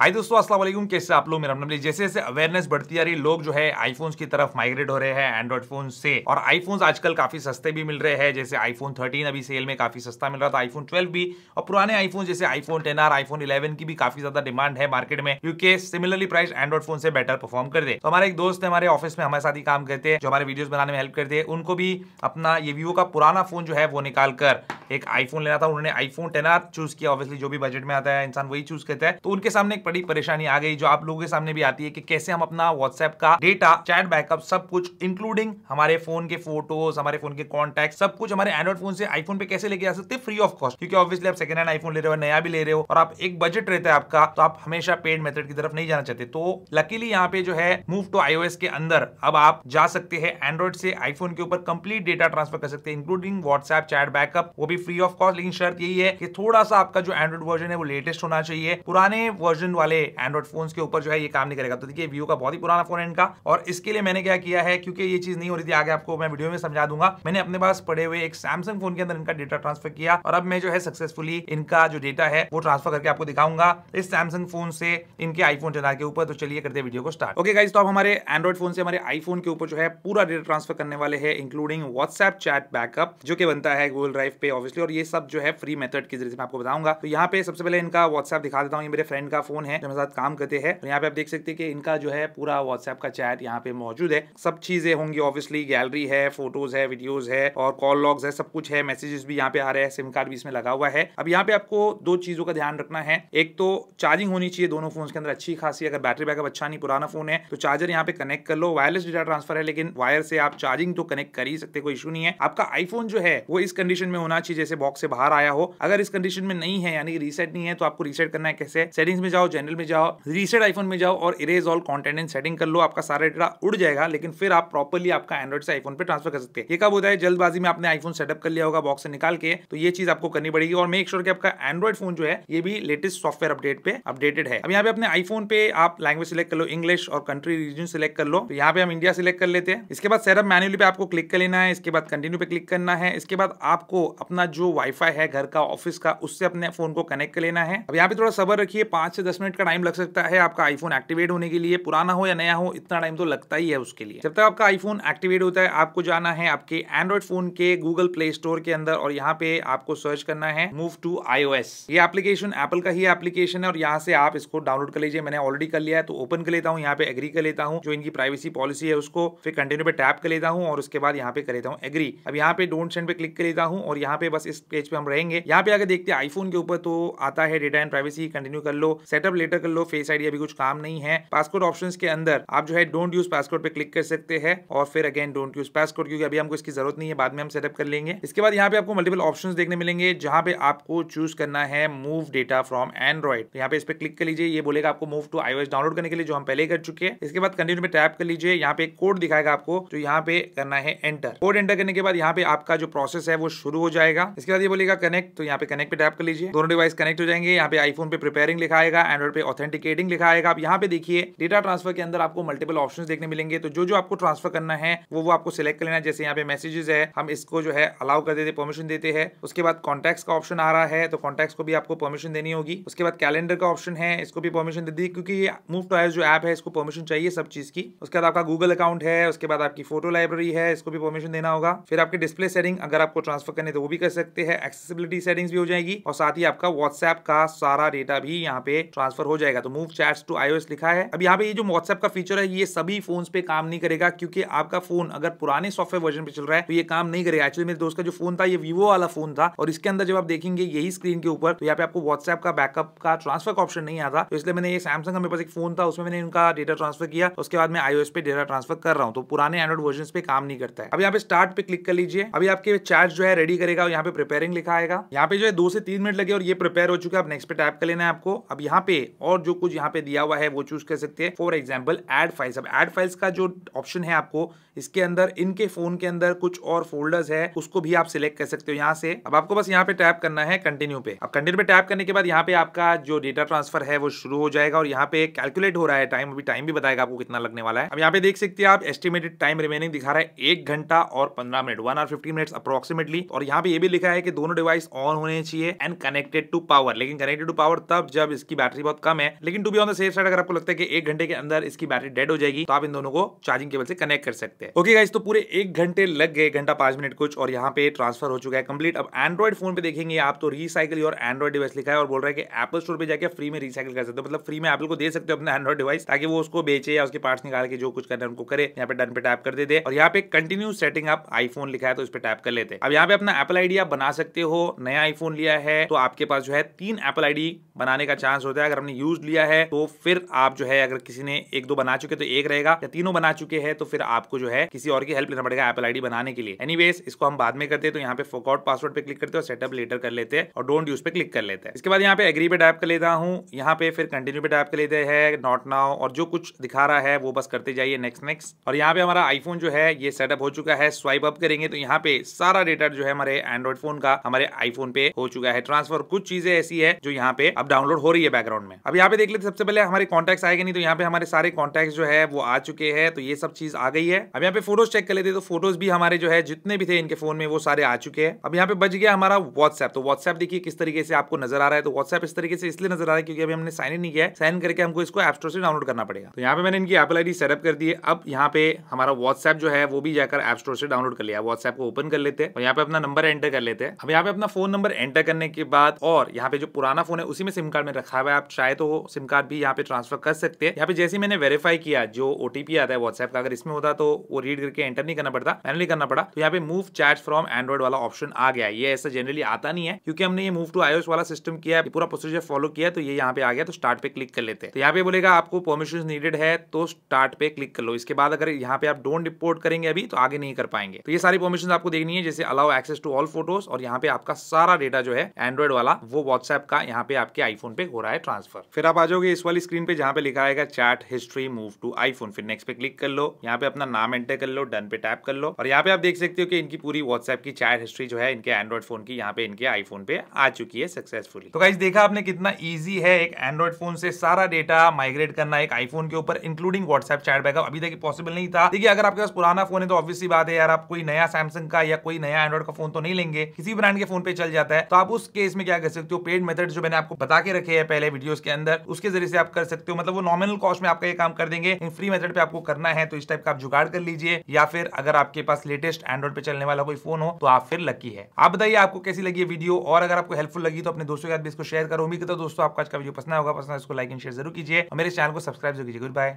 हाय दोस्तों, अस्सलाम वालेकुम। कैसे आप लोग? मेरा नाम है। जैसे जैसे अवेयरनेस बढ़ती आ रही है, लोग जो है आईफोन्स की तरफ माइग्रेट हो रहे हैं एंड्रॉइड फोन से। और आईफोन्स आजकल काफी सस्ते भी मिल रहे हैं। जैसे आईफोन 13 अभी सेल में काफी सस्ता मिल रहा था, आईफोन 12 भी। और पुराने आईफोन जैसे आईफोन 10R, आईफोन 11 की भी काफी ज्यादा डिमांड है मार्केट में, क्योंकि सिमिलरली प्राइस एंड्रॉइड फोन से बेटर परफॉर्म कर दे। तो हमारे एक दोस्त है, हमारे ऑफिस में हमारे साथ ही काम करते हैं, जो हमारे वीडियोस बनाने में हेल्प करते हैं। उनको भी अपना ये वीवो का पुराना फोन जो है वो निकाल कर एक आईफोन लेना था। उन्होंने आईफोन 10R चूज किया। ऑब्वियसली जो भी बजट में आता है इंसान वही चूज करता है। तो उनके सामने एक बड़ी परेशानी आ गई, जो आप लोगों के सामने भी आती है, कि कैसे हम अपना व्हाट्सएप का डेटा, चैट बैकअप, सब कुछ इंक्लूडिंग हमारे फोन के फोटोज, हमारे फोन के कॉन्टैक्ट, सब कुछ हमारे एंड्रॉइड फोन से आईफोन पे कैसे लेके आ सकते हैं फ्री ऑफ कॉस्ट। क्योंकि ऑब्वियसली आप सेकंड हैंड आईफोन ले रहे हो, नया भी ले रहे हो, और आप एक बजट रहता है आपका, तो आप हमेशा पेड मेथड की तरफ नहीं जाना चाहते। तो लकीली यहाँ पे जो है मूव टू iOS के अंदर अब आप जा सकते हैं, एंड्रॉइड से आईफोन के ऊपर कंप्लीट डेटा ट्रांसफर कर सकते हैं, इंक्लूडिंग व्हाट्सएप, चैट बैकअप, वो भी फ्री ऑफ कॉस्ट। लेकिन शर्त यही है कि थोड़ा सा आपका जो एंड्रॉइड वर्जन है वो लेटेस्ट होना चाहिए। पुराने वर्जन वाले एंड्रॉइड फोन्स के ऊपर जो है ये काम नहीं करेगा। तो देखिए वीवो का बहुत ही पुराना फोन है इनका, और इसके लिए मैंने क्या किया है, क्योंकि ये चीज नहीं हो रही थी, आगे आपको मैं वीडियो में समझा दूंगा। मैंने अपने पास पड़े हुए एक सैमसंग फोन के अंदर इनका डेटा ट्रांसफर किया, और अब मैं जो है सक्सेसफुली इनका जो डेटा है वो ट्रांसफर करके आपको दिखाऊंगा इस सैमसंग फोन से इनके आईफोन 10R के ऊपर। तो चलिए करते हैं वीडियो को स्टार्ट। ओके गाइस, तो अब हमारे एंड्रॉइड फोन से हमारे आईफोन के ऊपर जो है पूरा डेटा ट्रांसफर करने वाले हैं, इंक्लूडिंग व्हाट्सएप, चैट बैकअप, जो कि बनता है गूगल ड्राइव पे ऑब्वियसली, और ये सब जो है फ्री मेथड के जरिए मैं आपको बताऊंगा। तो यहाँ पे सबसे पहले इनका व्हाट्सएप दिखा देता हूँ। ये मेरे फ्रेंड का फोन है जो मेरे साथ काम करते हैं। तो यहाँ पे आप देख सकते हैं कि इनका जो है पूरा व्हाट्सएप का चैट यहाँ पे मौजूद है। सब चीजें होंगी ऑब्वियसली, गैलरी है, फोटोज है, वीडियोज है, और कॉल लॉग्स है, सब कुछ है। मैसेजेस भी यहाँ पे आ रहे हैं, सिम कार्ड भी इसमें लगा हुआ है। अब यहाँ पे आपको दो चीजों का ध्यान रखना है। एक तो चार्जिंग होनी चाहिए दोनों फोन के अंदर अच्छी खासी। अगर बैटरी बैकअप अच्छा नहीं, पुराना फोन है, तो चार्जर यहाँ पे कनेक्ट कर लो। वायरलेस डेटा ट्रांसफर है, लेकिन वायर से आप चार्जिंग तो कनेक्ट कर ही सकते, कोई इशू नहीं है। आपका आईफोन जो है वो इस कंडीशन में होना चाहिए जैसे बॉक्स से बाहर आया हो। अगर इस कंडीशन में नहीं है, यानी रीसेट नहीं है, तो आपको रीसेट करना है। कैसे? सेटिंग्स में जाओ, जनरल में जाओ, रीसेट आईफोन में जाओ, और erase all content and setting कर लो। आपका सारा डेटा उड़ जाएगा, लेकिन फिर आप प्रॉपर्ली आपका एंड्रॉइड से आईफोन पे ट्रांसफर कर सकते हैं। ये कब होता है? जल्दबाजी में आपने आईफोन सेटअप कर लिया होगा बॉक्स से निकाल के, तो ये चीज आपको करनी पड़ेगी। और मेक श्योर कि आपका एंड्रॉइड फोन जो है ये भी लेटेस्ट सॉफ्टवेयर अपडेट पे अपडेटेड है। अब यहाँ पे अपने आईफोन पे आप लैंग्वेज सिलेक्ट कर लो, इंग्लिश, और कंट्री रीजन सिलेक्ट कर लो। तो यहाँ पे हम इंडिया सिलेक्ट कर लेते हैं। इसके बाद सेटअप मैन्युअली पे आपको क्लिक कर लेना है। इसके बाद कंटिन्यू पे क्लिक करना है। इसके बाद आपको अपना जो वाईफाई है घर का, ऑफिस का, उससे अपने फोन को कनेक्ट कर लेना है। अब यहाँ पे थोड़ा सब्र रखिए, 5 से 10 मिनट का टाइम लग सकता है आपका आईफोन एक्टिवेट होने के लिए। पुराना हो या नया हो, इतना टाइम तो लगता ही है उसके लिए। जब तक आपका आईफोन एक्टिवेट होता है, आपको जाना है आपके एंड्रॉइड फोन के गूगल प्ले स्टोर के अंदर, और यहाँ पे आपको सर्च करना है मूव टू iOS। ये एप्लीकेशन एप्पल का ही एप्लीकेशन है, और यहाँ से आप इसको डाउनलोड कर लीजिए। मैंने ऑलरेडी कर लिया है, तो ओपन कर लेता हूँ। यहाँ पे एग्री कर लेता हूँ जो इनकी प्राइवेसी पॉलिसी है उसको, फिर कंटिन्यू पे टैप कर लेता हूँ, और उसके बाद यहाँ पे कर लेता हूँ एग्री। अब यहाँ पे डोंट सेंड पे क्लिक कर लेता हूँ, और यहाँ पे बस इस पेज पे हम रहेंगे। यहाँ पे आगे देखते हैं आईफोन के ऊपर तो आता है डेटा एंड प्राइवेसी, कंटिन्यू कर लो, सेटअप लेटर कर लो, फेस आईडी अभी कुछ काम नहीं है। पासकोड ऑप्शंस के अंदर आप जो है डोंट यूज पासकोड पे क्लिक कर सकते हैं, और फिर अगेन डोंट यूज पासकोड, क्योंकि अभी हमको इसकी जरूरत नहीं है, बाद में हम सेटअप कर लेंगे। इसके बाद यहाँ पे आपको मल्टीपल ऑप्शंस देखने मिलेंगे, जहां पे आपको चूज करना है मूव डेटा फ्रॉम एंड्रॉइड। यहाँ पे इस पे क्लिक कर लीजिए। ये बोलेगा आपको मूव टू iOS डाउनलोड करने के लिए, जो हम पहले कर चुके हैं। इसके बाद कंटिन्यू पे टैप कर लीजिए। यहाँ पे कोड दिखाएगा आपको, जो यहाँ पे करना है एंटर। कोड एंटर करने के बाद यहाँ पे आपका जो प्रोसेस है वो शुरू हो जाएगा। इसके बाद ये बोलेगा कनेक्ट, तो यहाँ पे कनेक्ट पे टैप कर लीजिए। दोनों डिवाइस कनेक्ट हो जाएंगे। यहाँ पे आईफोन पे प्रिपेयरिंग लिखा आएगा, एंड्रॉइड पे ऑथेंटिकेटिंग लिखा आएगा। आप यहाँ पे देखिए डेटा ट्रांसफर के अंदर आपको मल्टीपल ऑप्शंस देखने मिलेंगे, तो जो आपको ट्रांसफर करना है वो आपको सिलेक्ट कर लेना है। जैसे यहाँ पे मैसेजेस है, हम इसको जो है अलाउ कर देते, परमिशन देते हैं। उसके बाद कॉन्टैक्ट्स का ऑप्शन आ रहा है, तो कॉन्टैक्ट्स को भी आपको परमिशन देनी होगी। उसके बाद कैलेंडर का ऑप्शन है, इसको भी परमिशन दे दी, क्योंकि ये मूव टू iOS जो ऐप है इसको परमिशन चाहिए सब चीज की। उसके बाद आपका गूगल अकाउंट है, उसके बाद आपकी फोटो लाइब्रेरी है, इसको भी परमिशन देना होगा। फिर आपके डिस्प्ले सेटिंग अगर आपको ट्रांसफर करने तो वो भी कर सकते हैं। एक्सेसिबिलिटी सेटिंग्स भी हो जाएगी, और साथ ही आपका व्हाट्सएप का सारा डेटा भी यहाँ पे ट्रांसफर हो जाएगा। तो मूव चैट्स टू iOS लिखा है। अब यहाँ पे ये जो व्हाट्सएप का फीचर है ये सभी फोन्स पे काम नहीं करेगा, क्योंकि आपका फोन अगर पुराने सॉफ्टवेयर वर्जन पे चल रहा है तो ये काम नहीं करेगा। एक्चुअली मेरे दोस्त का जो फोन था ये वीवो वाला फोन था, और इसके अंदर जब आप देखेंगे यही स्क्रीन के ऊपर, तो यहाँ पे आपको व्हाट्सएप का बैकअप का ट्रांसफर का ऑप्शन नहीं आता। तो इसलिए मैंने ये सैमसंग का मेरे पास एक फोन था, उसमें मैंने उनका डेटा ट्रांसफर किया। उसके बाद मैं iOS पे डेटा ट्रांसफर कर रहा हूँ, तो पुराने एंड्रॉइड वर्जन पे काम नहीं करता है। अब यहाँ पे स्टार्ट पे क्लिक कर लीजिए। अभी आपके चैट जो है रेडी करेगा, यहाँ पे प्रिपेयरिंग लिखा आएगा। यहाँ पे जो है 2 से 3 मिनट लगे, और ये प्रिपेयर हो चुका है। अब नेक्स्ट पे टैप कर लेना है आपको। अब यहाँ पे और जो कुछ यहाँ पे दिया हुआ है वो चूज कर सकते हैं। For example add files. अब एड फाइल्स का जो ऑप्शन है आपको, इसके अंदर इनके फोन के अंदर कुछ और फोल्डर्स है, उसको भी आप सिलेक्ट कर सकते हो यहाँ से। अब आपको बस यहाँ पे टैप करना है कंटिन्यू पे। अब कंटिन्यू पे टैप करने के बाद यहाँ पे आपका जो डेटा ट्रांसफर है वो शुरू हो जाएगा, और यहाँ पे कैलकुलेट हो रहा है टाइम। अभी टाइम भी बताएगा आपको कितना लगने वाला है। अब यहाँ पे देख सकते हैं आप एस्टिमेटेड टाइम रिमेनिंग दिखा रहा है 1 घंटा और 15 मिनट, 1 hour 15 minutes अप्रोक्सीमेटली। और यहाँ पे ये भी लिखा है कि दोनों डिवाइस ऑन होने चाहिए एंड कनेक्टेड टू पावर। लेकिन कनेक्टेड टू पावर तब जब इसकी बैटरी बहुत बहुत कम है, लेकिन to be on the safe side अगर आपको लगता है कि 1 घंटे के अंदर इसकी बैटरी डेड हो जाएगी तो आप इन दोनों को चार्जिंग केबल से कनेक्ट कर सकते हैं। ओके गाइस, तो पूरे 1 घंटे लग गए, 1 घंटा 5 मिनट कुछ, और यहाँ पे ट्रांसफर हो चुका है कंप्लीट। अब एंड्रॉइड फोन पे देखेंगे आप तो रिसाइकिल योर एंड्रॉइड डिवाइस लिखा है और बोल रहा है कि एप्पल स्टोर पे जाके फ्री में रिसाइकिल कर सकते हो, मतलब फ्री में एप्पल को दे सकते हो अपना एंड्रॉइड डिवाइस ताकि वो उसको बेचे या उसके पार्ट्स निकाल के जो कुछ करना है उनको करे। यहाँ पे डन पे टैप कर देते और यहाँ पे कंटिन्यू सेटिंग अप आईफोन लिखा है तो इस पे टैप कर लेते हैं। अब यहाँ पे अपना एप्पल आईडी आप बना सकते हो। नया आईफोन लिया है तो आपके पास जो है 3 एप्पल आईडी बनाने का चांस होता है। अगर हमने यूज लिया है तो फिर आप जो है, अगर किसी ने 1-2 बना चुके तो 1 रहेगा, या तीनों बना चुके हैं तो फिर आपको जो है किसी और की हेल्प लेना पड़ेगा एप्पल आईडी बनाने के लिए। एनीवेज, इसको हम बाद में करते हैं, तो यहाँ पे फॉरगॉट पासवर्ड पे क्लिक करते हैं और सेटअप लेटर कर लेते हैं और डोंट यूज पे क्लिक कर लेते हैं। इसके बाद यहाँ पे एग्री पे टैप कर लेता हूँ, यहाँ पे फिर कंटिन्यू पे टैप कर लेते हैं, नॉट नाउ, और जो कुछ दिखा रहा है वो बस करते जाइए, नेक्स्ट नेक्स्ट। और यहाँ पे हमारा आईफोन जो है ये सेटअप हो चुका है। स्वाइप अप करेंगे तो यहाँ पे सारा डेटा जो है हमारे एंड्रॉइड फोन का हमारे आईफोन पे हो चुका है ट्रांसफर। कुछ चीजें ऐसी है जो यहाँ पे अब डाउनलोड हो रही है बैकग्राउंड में। अब यहाँ पे देख लेते सबसे पहले हमारे कॉन्टैक्ट्स आएंगे नहीं, तो यहाँ पे हमारे सारे कॉन्टैक्ट्स जो है वो आ चुके हैं, तो ये सब चीज आ गई है। अब यहाँ पे फोटोज चेक कर लेते तो फोटोज भी हमारे जो है जितने भी थे इनके फोन में वो सारे आ चुके हैं। अब यहाँ पे बच गया हमारा व्हाट्सएप। तो व्हाट्सएप देखिए किस तरीके से आपको नजर आ रहा है। तो व्हाट्सएप इस तरीके से इसलिए नजर आ रहा है क्योंकि अभी हमने साइन इन नहीं किया है, साइन करके हमको इसको ऐप स्टोर से डाउनलोड करना पड़ेगा। तो यहाँ पे मैंने इनकी एप्पल आईडी सेटअप कर दी है। अब यहाँ पे हमारा व्हाट्सएप जो है वो भी जाकर ऐप स्टोर से डाउनलोड कर लिया। व्हाट्सएप को ओपन कर लेते हैं और यहाँ पे अपना नंबर एंटर कर लेते हैं। अब यहाँ पे अपना फोन नंबर एंटर करने के बाद और यहाँ पे जो पुराना फोन है उसी में सिम कार्ड में रखा हुआ है, आप चाहे तो सिम कार्ड भी यहाँ पे ट्रांसफर कर सकते हैं। यहाँ पे जैसे मैंने वेरीफाई किया, जो ओटीपी आता है व्हाट्सएप का, अगर इसमें होता तो वो रीड करके एंटर नहीं करना पड़ता, मैनुअली करना पड़ा। तो यहाँ पे मूव चैट फ्रॉम एंड्रॉइड वाला ऑप्शन आ गया। ये ऐसा जनरली आता नहीं है क्योंकि हमने ये मूव टू iOS वाला सिस्टम किया है, पूरा प्रोसीजर फॉलो किया, तो ये यहाँ पे आ गया। तो स्टार्ट पे क्लिक कर लेते हैं। तो यहाँ पे बोलेगा आपको परमिशन नीडेड है तो स्टार्ट पे क्लिक कर लो। इसके बाद अगर यहाँ पे आप डोंट रिपोर्ट करेंगे अभी तो आगे नहीं कर पाएंगे। तो ये सारी परमिशन आपको देखनी है, जैसे allow access to all photos, और यहाँ पे आपका सारा डेटा जो है एंड्रॉइड वाला वो व्हाट्सएप का यहाँ पे आपके आईफोन पे हो रहा है ट्रांसफर। फिर आप आ जाओगे इस वाली स्क्रीन पे जहाँ पे लिखा आएगा chat history move to iPhone, फिर नेक्स्ट पे क्लिक कर लो। यहाँ पे अपना नाम एंटर कर लो, डन पे टैप कर लो और यहाँ पे आप देख सकते हो कि इनकी पूरी व्हाट्सएप की चैट हिस्ट्री जो है इनके एंड्रॉइड फोन की यहाँ पे इनके आईफोन पे आ चुकी है सक्सेसफुली। तो गाइस देखा आपने कितना इजी है एक एंड्रॉइड फोन से सारा डेटा माइग्रेट करना एक आईफोन के ऊपर, इंक्लूडिंग व्हाट्सएप चैट बैकअप। अभी तक पॉसिबल नहीं था। देखिए अगर आपके पास पुराना फोन है तो ऑब्वियसली बात है यार, आप कोई नया सैमसंग का या कोई नया एंड्रॉइड का फोन तो नहीं लेंगे, किसी ब्रांड के फोन पे चल जाता है। तो आप उस केस में क्या कर सकते हो, पेड मेथड जो मैंने आपको बता के रखे हैं पहले वीडियोस के अंदर, उसके जरिए से आप कर सकते हो। मतलब वो नॉमिनल कॉस्ट में आपका ये काम कर देंगे। इन फ्री मेथड पे आपको करना है तो इस टाइप का आप जुगाड़ कर लीजिए, या फिर अगर आपके पास लेटेस्ट एंड्रॉइड पे चलने वाला कोई फोन हो तो आप फिर लकी है। आप बताइए आपको कैसी लगी है वीडियो, और अगर आपको हेल्पफुल लगी तो अपने दोस्तों के साथ भी इसको शेयर करो। उम्मीद करता हूं दोस्तों आपको आज का वीडियो पसंद होगा। पसंद है इसको लाइक एंड शेयर जरूर कीजिए और मेरे चैनल को सब्सक्राइब जरूर कीजिए। Good bye.